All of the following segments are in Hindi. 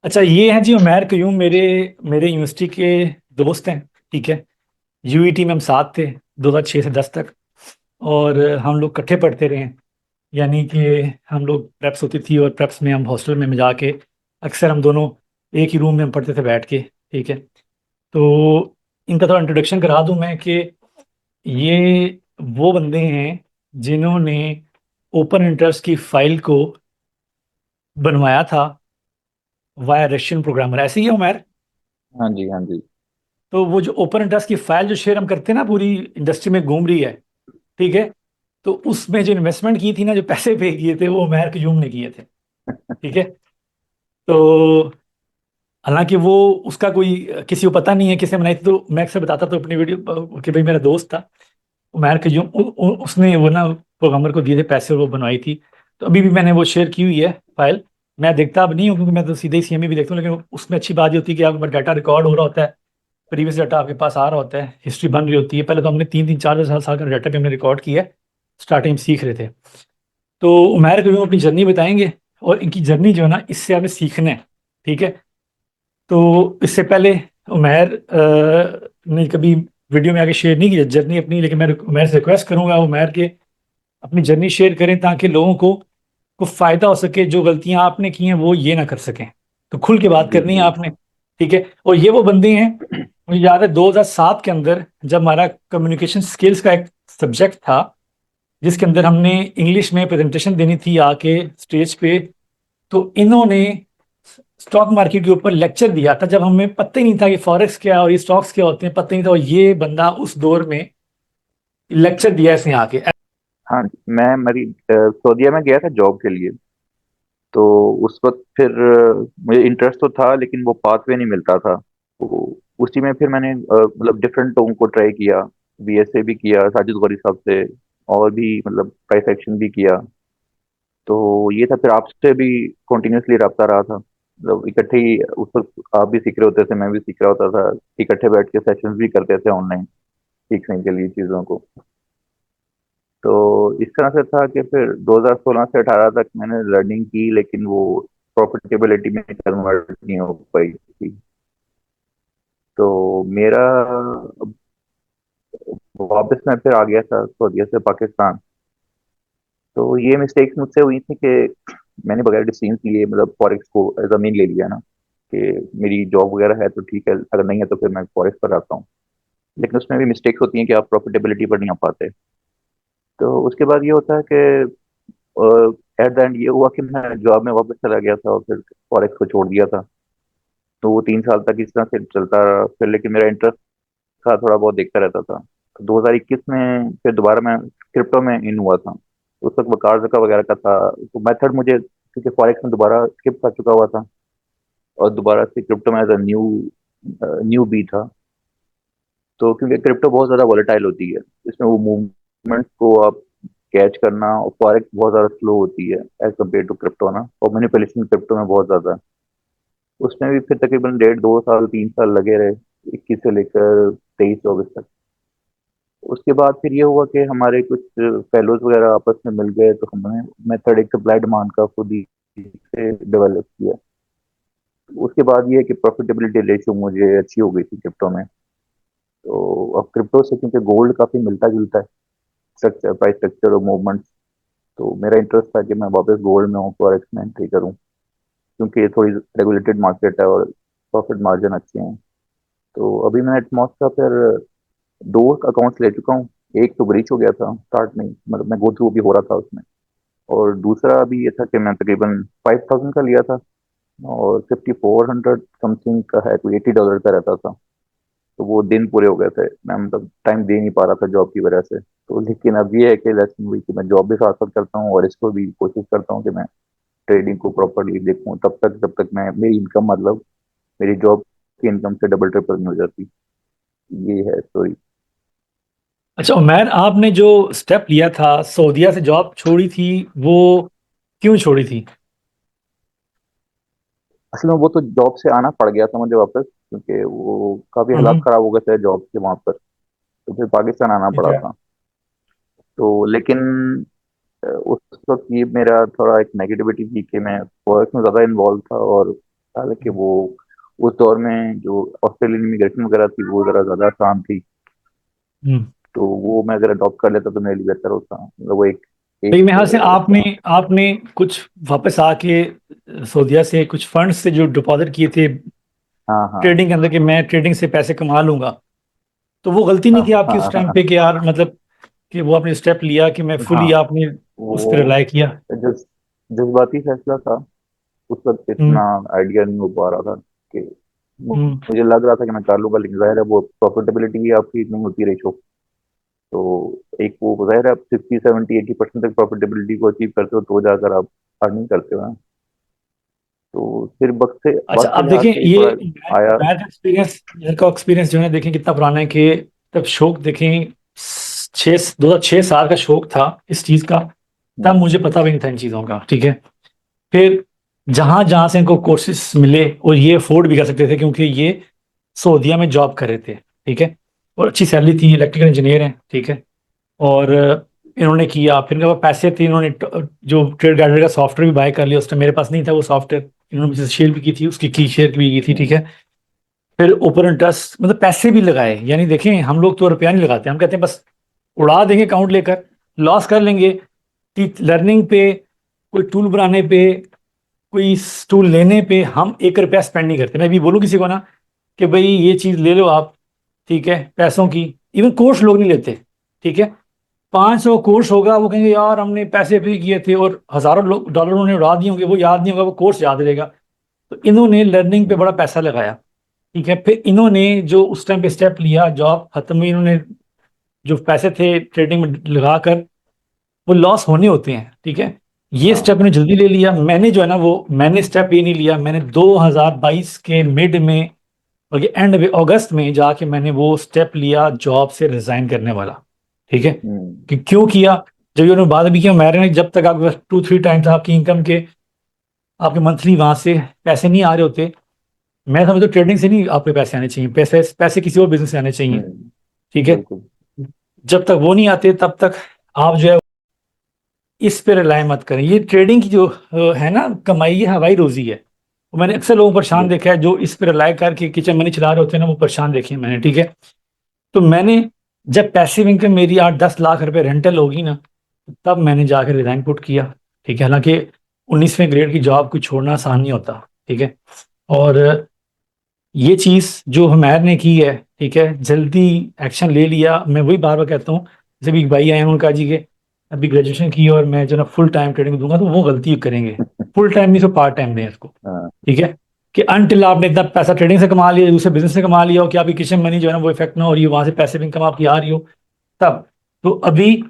अच्छा, ये हैं जी उमैर कयूम, मेरे मेरे यूनिवर्सिटी के दोस्त हैं। ठीक है। यूईटी में हम साथ थे 2006 से 10 तक। और हम लोग इकट्ठे पढ़ते रहे हैं। यानी कि हम लोग प्रेप्स होती थी और प्रेप्स में हम हॉस्टल में जाके अक्सर हम दोनों एक ही रूम में हम पढ़ते थे बैठ के। ठीक है। तो इनका थोड़ा इंट्रोडक्शन करा दूं मैं कि ये वो बंदे हैं जिन्होंने ओपन इंटरेस्ट की फाइल को बनवाया था वाया रशियन प्रोग्रामर। ऐसे ही है उमैर। हाँ जी, हाँ जी। तो वो जो ओपन इंटरेस्ट की फाइल जो शेयर हम करते हैं ना, पूरी इंडस्ट्री में घूम रही है। ठीक है। तो उसमें जो इन्वेस्टमेंट की थी ना, जो पैसे पे किए थे, वो उमैर कयूम ने किए थे। ठीक है। तो हालांकि वो उसका कोई किसी को पता नहीं है किसने बनाई थी, तो मैं अक्सर बताता तो अपनी वीडियो कि भाई मेरा दोस्त था उमैर कयूम, उसने वो ना प्रोग्रामर को दिए थे पैसे और वो बनवाई थी। तो अभी भी मैंने वो शेयर की हुई है फाइल। मैं देखता अब नहीं हूँ क्योंकि मैं तो सीधे ही सीएमए भी देखता हूँ, लेकिन उसमें अच्छी बात ये होती है कि आपका डाटा रिकॉर्ड हो रहा होता है। प्रीवियस डाटा आपके पास आ रहा होता है, हिस्ट्री बन रही होती है। पहले तो हमने 3 3 4 4 साल का डाटा भी हमने रिकॉर्ड किया है। स्टार्टिंग में सीख रहे थे। तो उमैर कभी अपनी जर्नी बताएंगे। और इनकी जर्नी जो है ना, इससे हमें सीखना है। ठीक है। तो इससे पहले उमैर ने कभी वीडियो में आके शेयर नहीं की जर्नी अपनी, लेकिन मैं उमैर से रिक्वेस्ट करूंगा उमैर के अपनी जर्नी शेयर करें ताकि लोगों को फायदा हो सके, जो गलतियां आपने की हैं वो ये ना कर सकें। तो खुल के बात जी करनी है जी। आपने। ठीक है। और ये वो बंदे हैं, मुझे याद है 2007 के अंदर जब हमारा कम्युनिकेशन स्किल्स का एक सब्जेक्ट था, जिसके अंदर हमने इंग्लिश में प्रेजेंटेशन देनी थी आके स्टेज पे। तो इन्होंने स्टॉक मार्केट के ऊपर लेक्चर दिया था, जब हमें पता ही नहीं था कि फॉरेक्स क्या है और ये स्टॉक्स क्या होते हैं, पता ही नहीं था। और ये बंदा उस दौर में लेक्चर दिया इसने आके। हाँ, मैं मेरी सऊदीया में गया था जॉब के लिए। तो उस वक्त फिर मुझे इंटरेस्ट तो था, लेकिन वो पाथवे नहीं मिलता था। तो उसी में फिर मैंने मतलब डिफरेंट लोगों को ट्राई किया। बीएसए भी किया साजिद गौरी साहब से, और भी मतलब प्राइस एक्शन भी किया। तो ये था, फिर आपसे भी कंटिन्यूसली रब्ता रहा था, मतलब इकट्ठे ही उस वक्त आप भी सीख रहे होते थे, मैं भी सीख रहा होता था। इकट्ठे बैठ के सेशंस भी करते थे ऑनलाइन सीखने के लिए चीज़ों को। तो इस तरह से था कि फिर 2016 से 18 तक मैंने लर्निंग की, लेकिन वो प्रॉफिटेबिलिटी में कन्वर्ट नहीं हो पाई थी। तो मेरा वापस मैं फिर आ गया था सऊदीया से पाकिस्तान। तो ये मिस्टेक्स मुझसे हुई थी कि मैंने बगैर डिसीजन लिए मतलब फॉरेक्स को जमीन ले लिया ना, कि मेरी जॉब वगैरह है तो ठीक है, अगर नहीं है तो फिर मैं फॉरेक्स पर आता हूँ। लेकिन उसमें भी मिस्टेक्स होती हैं कि आप प्रॉफिटेबिलिटी पर नहीं आ पाते। तो उसके बाद ये होता है कि एट द एंड ये हुआ कि मैं जॉब में वापस चला गया था और फिर फॉरेक्स को छोड़ दिया था। तो वो 3 साल तक इस तरह से चलता रहा फिर, लेकिन मेरा इंटरेस्ट था, थोड़ा बहुत देखता रहता था। तो 2021 में फिर दोबारा मैं क्रिप्टो में इन हुआ था। उस वक्त वकार जका वगैरह का था। तो मेथड मुझे क्योंकि फॉरेक्स में दोबारा स्किप कर चुका हुआ था, और दोबारा से क्रिप्टो में as a new newbie था। तो क्योंकि क्रिप्टो बहुत ज़्यादा वॉलेटाइल होती है, इसमें वो मूवमेंट्स को आप कैच करना, और फॉरेक्स बहुत ज़्यादा स्लो होती है एज कम्पेयर टू क्रिप्टो ना, और मैनिपुलेशन क्रिप्टो में बहुत ज़्यादा है। उसमें भी फिर तकरीबन 1.5 2 साल 3 साल लगे रहे, 21 से लेकर 23 24 तक। उसके बाद फिर ये हुआ कि हमारे कुछ फेलोज वगैरह आपस में मिल गए, तो हमने मेथड एक सप्लाई डिमांड का खुद ही से डेवलप किया। उसके बाद ये है कि प्रॉफिटेबिलिटी रेशियो मुझे अच्छी हो गई थी क्रिप्टो में। तो अब क्रिप्टो से क्योंकि गोल्ड काफ़ी मिलता जुलता है, स्ट्रक्चर प्राइस स्ट्रक्चर और मूवमेंट। तो मेरा इंटरेस्ट था कि मैं वापस गोल्ड में हूँ, फॉरेक्स में एंट्री करूँ, क्योंकि ये थोड़ी रेगुलेटेड मार्केट है और प्रॉफिट मार्जिन अच्छे हैं। तो अभी मैं एटमॉस का फिर 2 अकाउंट्स ले चुका हूँ। एक तो ब्रीच हो गया था स्टार्ट में ही, मतलब मैं गो थ्रू भी हो रहा था उसमें। और दूसरा अभी ये था कि मैं तकरीबन 5,000 का लिया था, और 5,400 समथिंग का है, कोई $80 का रहता था। तो वो दिन पूरे हो गए थे, मैं मतलब टाइम दे नहीं पा रहा था जॉब की वजह से। तो लेकिन अब ये है कि लेसन हुई कि मैं जॉब भी साथ साथ करता हूँ, और इसको भी कोशिश करता हूँ कि मैं ट्रेडिंग को प्रॉपरली देखूँ, तब तक जब तक मैं मेरी इनकम मतलब मेरी जॉब की इनकम से डबल ट्रिपल नहीं हो जाती। ये है स्टोरी। अच्छा उमैर, आपने जो स्टेप लिया था, सऊदीया से जॉब छोड़ी थी, वो क्यों छोड़ी थी? असल में वो तो जॉब से आना पड़ गया था मुझे वापस, क्योंकि वो काफी हालात हम्म। खराब हो गए थे जॉब के वहां पर। तो फिर पाकिस्तान आना ठीक पड़ा है। था। तो लेकिन उस वक्त ये मेरा थोड़ा एक नेगेटिविटी थी कि मैं वर्क में ज़्यादा इन्वॉल्व था, और हालांकि वो उस दौर में जो ऑस्ट्रेलियन इमिग्रेशन वगैरह थी वो जरा ज्यादा आसान थी। हम्म। तो वो मैं अगर अडॉप्ट कर लेता तो मेरे लिए बेहतर होता, मतलब वो एक लेकिन एक मेरे ख्याल से आपने आपने कुछ वापस आके सऊदीया से कुछ फंड्स से जो डिपॉजिट किए थे हाँ हाँ ट्रेडिंग के अंदर कि मैं ट्रेडिंग से पैसे कमा लूंगा, तो वो गलती नहीं हाँ की आपकी उस हाँ टाइम हाँ। पे कि यार मतलब कि वो आपने स्टेप लिया कि मैं हाँ फुली आपने उस पर वो रिलाई किया। जज जज्बाती फैसला था। उस वक्त हम्म। इतना आइडिया नहीं हो पा रहा था कि हम्म। मुझे लग रहा था कि मैं कर लूंगा, लेकिन जाहिर है वो प्रॉफिटेबिलिटी भी आपकी नहीं होती रेशो। तो एक वो जाहिर है आप 60 70 80% तक प्रॉफिटेबिलिटी को अचीव करते हो तो जाकर आप अर्निंग करते हो ना। तो फिर अच्छा वक्त के अब लिहाज देखें से ये थोड़ा आया। मेरे का एक्सपीरियंस जो है देखें कितना पुराना है कि तब शौक देखें 2006 साल का शौक था इस चीज़ का। तब हम्म, मुझे पता भी नहीं था इन चीज़ों का, ठीक है। फिर जहां जहां से इनको कोर्सेज मिले और ये अफोर्ड भी कर सकते थे क्योंकि ये सऊदीया में जॉब कर रहे थे, ठीक है, और अच्छी सैलरी थी, इलेक्ट्रिकल इंजीनियर हैं, ठीक है। और इन्होंने किया, फिर इनके पास पैसे थे, इन्होंने जो ट्रेड गार्डर का सॉफ्टवेयर भी बाय कर लिया। उस टाइम मेरे पास नहीं था वो सॉफ्टवेयर, इन्होंने मुझसे शेयर भी की थी, उसकी की शेयर भी की थी, ठीक हम्म, है। फिर ऊपर इंटरेस्ट मतलब पैसे भी लगाए, यानी देखें हम लोग तो रुपया नहीं लगाते, हम कहते हैं बस उड़ा देंगे अकाउंट लेकर, लॉस कर लेंगे। लर्निंग पे, कोई टूल बनाने पे, कोई टूल लेने पे हम 1 रुपया स्पेंड नहीं करते। मैं भी बोलूँ किसी को ना कि भाई ये चीज़ ले लो आप, ठीक है, पैसों की। इवन कोर्स लोग नहीं लेते, ठीक है। 500 कोर्स होगा, वो कहेंगे यार हमने पैसे पे किए थे, और हजारों लोग डॉलर उन्होंने उड़ा दिए होंगे, वो याद नहीं होगा, वो कोर्स याद रहेगा। तो इन्होंने लर्निंग पे हम्म, बड़ा पैसा लगाया, ठीक है। फिर इन्होंने जो उस टाइम पे स्टेप लिया, जॉब खत्म हुई, इन्होंने जो पैसे थे ट्रेडिंग में लगाकर, वो लॉस होने होते हैं, ठीक है। ये हाँ, स्टेप ने जल्दी ले लिया, मैंने जो है ना वो मैंने स्टेप ये नहीं लिया। मैंने 2022 के मिड में, बल्कि एंड में, अगस्त में जाके मैंने वो स्टेप लिया जॉब से रिजाइन करने वाला, ठीक है। हम्म, कि क्यों किया, जब ये उन्होंने बात भी किया, मैंने जब तक आपके पास 2 3 टाइम्स आपकी इनकम के, आपके मंथली वहां से पैसे नहीं आ रहे होते, मैं समझता हूँ ट्रेडिंग से नहीं आपके पैसे आने चाहिए, पैसे पैसे किसी और बिजनेस से आने चाहिए, ठीक है। बिल्कुल। जब तक वो नहीं आते तब तक आप जो है इस पे रिलाई मत करें। ये ट्रेडिंग की जो है ना कमाई, ये हवाई रोजी है। वो मैंने अक्सर लोगों को परेशान बिल्कुल। देखा है जो इस पे रिलाई करके किचन मनी चला रहे होते हैं ना, वो परेशान देखे हैं मैंने, ठीक है। तो मैंने जब पैसिव इनकम मेरी 8 10 लाख रुपए रेंटल होगी ना, तब मैंने जाकर रिजाइन पुट किया, ठीक है। हालांकि 19वें ग्रेड की जॉब को छोड़ना आसान नहीं होता, ठीक है। और ये चीज़ जो हमारे ने की है, ठीक है, जल्दी एक्शन ले लिया। मैं वही बार बार कहता हूँ, जैसे भी एक भाई आए हैं उनका जी के अभी ग्रेजुएशन की है और मैं जो ना फुल टाइम ट्रेडिंग दूंगा, तो वो गलती करेंगे। फुल टाइम नहीं तो पार्ट टाइम दें इसको, हाँ, ठीक है। कि अनटिल आपने इतना पैसा ट्रेडिंग से कमा लिया, दूसरे बिजनेस से कमा लिया हो कि आपकी किचन मनी जो है ना वो इफेक्ट ना हो रही हो, वहां से पैसे इनकम आपकी आ रही हो, तब। तो अभी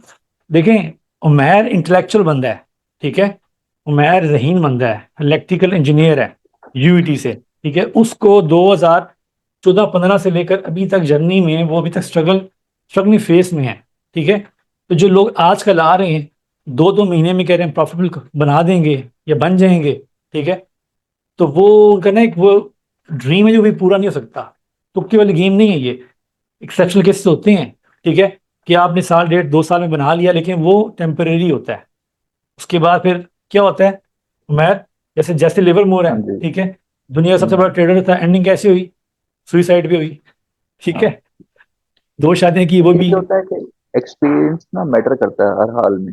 देखें, उमैर इंटेलेक्चुअल बंदा है, ठीक है। उमैर जहीन बंदा है, इलेक्ट्रिकल इंजीनियर है, यूईटी से, ठीक है। उसको 2014 15 से लेकर अभी तक जर्नी में वो अभी तक स्ट्रगलिंग फेस में है, ठीक है। तो जो लोग आजकल आ रहे हैं 2 2 महीने में कह रहे हैं प्रॉफिटेबल बना देंगे या बन जाएंगे, ठीक है, तो वो उनका ना एक वो ड्रीम है जो भी पूरा नहीं हो सकता। तुक्के वाली गेम नहीं है ये, एक्सेप्शनल केसेस होते हैं, ठीक है। कि आपने साल डेढ़ 2 साल में बना लिया, लेकिन वो टेम्परेरी होता है। उसके बाद फिर क्या होता है, मैं जैसे जैसे लिवर मोर है, हाँ जी। ठीक है। दुनिया का सबसे बड़ा हम्म, ट्रेडर था, एंडिंग कैसे हुई, सुइसाइड भी हुई, ठीक है। हाँ। 2 शादियां की वो ये भी। होता है कि एक्सपीरियंस ना मैटर करता है हर हाल में।